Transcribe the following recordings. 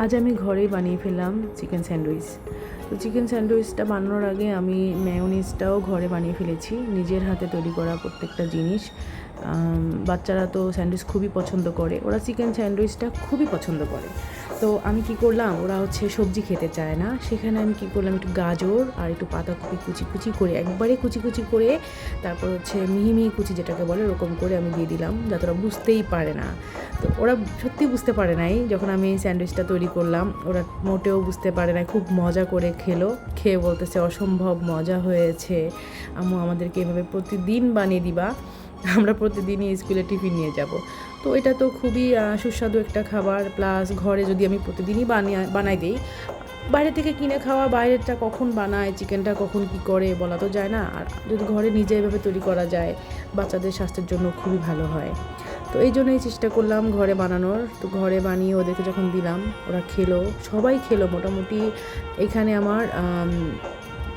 আজ আমি ঘরেই বানিয়ে ফেললাম চিকেন স্যান্ডউইচ। তো চিকেন স্যান্ডউইচটা বানানোর আগে আমি মেয়োনিজটাও ঘরে বানিয়ে ফেলেছি, নিজের হাতে তৈরি করা প্রত্যেকটা জিনিস। বাচ্চারা তো স্যান্ডউইচ খুবই পছন্দ করে, ওরা চিকেন স্যান্ডউইচটা খুবই পছন্দ করে। তো আমি কি করলাম, ওরা সবজি খেতে চায় না, সেখানে আমি কি করলাম, একটু গাজর আর একটু পাতাকপি কুচি কুচি করে, একবারে কুচি কুচি করে, তারপর মিহি মিহি কুচি যেটাকে বলে ওরকম করে আমি দিয়ে দিলাম, যাতে ওরা বুঝতেই পারে না। তো ওরা সত্যি বুঝতে পারে নাই যখন আমি স্যান্ডউইচটা তৈরি করলাম, ওরা মোটেও বুঝতে পারে না, খুব মজা করে খেলো, খেয়ে বলতেছে অসম্ভব মজা হয়েছে, আম্মু আমাদেরকে এভাবে প্রতিদিন বানিয়ে দিবা, আমরা প্রতিদিনই স্কুলে টিফিন নিয়ে যাব। তো এটা তো খুবই সুস্বাদু একটা খাবার, প্লাস ঘরে যদি আমি প্রতিদিনই বানাই দিই, বাইরে থেকে কিনে খাওয়া, বাইরেরটা কখন বানায়, চিকেনটা কখন কি করে বলা তো যায় না। আর যদি ঘরে নিজে এভাবে তৈরি করা যায়, বাচ্চাদের স্বাস্থ্যের জন্য খুবই ভালো হয়। তো এই জন্যই চেষ্টা করলাম ঘরে বানানোর। তো ঘরে বানিয়ে ওদেরকে যখন দিলাম, ওরা খেলো, সবাই খেলো মোটামুটি। এখানে আমার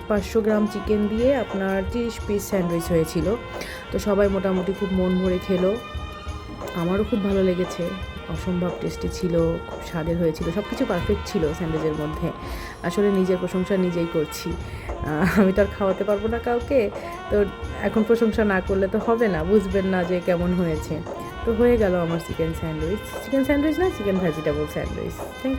500 গ্রাম চিকেন দিয়ে আপনার 30 পিস স্যান্ডউইচ হয়েছিল। তো সবাই মোটামুটি খুব মন ভরে খেলো, আমারও খুব ভালো লেগেছে, অসম্ভব টেস্টি ছিল, খুব স্বাদের হয়েছিল, সব কিছু পারফেক্ট ছিল স্যান্ডউইচের মধ্যে। আসলে নিজের প্রশংসা নিজেই করছি, আমি তো আর খাওয়াতে পারবো না কাউকে, তো এখন প্রশংসা না করলে তো হবে না, বুঝবেন না যে কেমন হয়েছে। তো হয়ে গেল আমার চিকেন স্যান্ডউইচ, চিকেন স্যান্ডউইচ না, চিকেন ভেজিটেবল স্যান্ডউইচ। থ্যাংক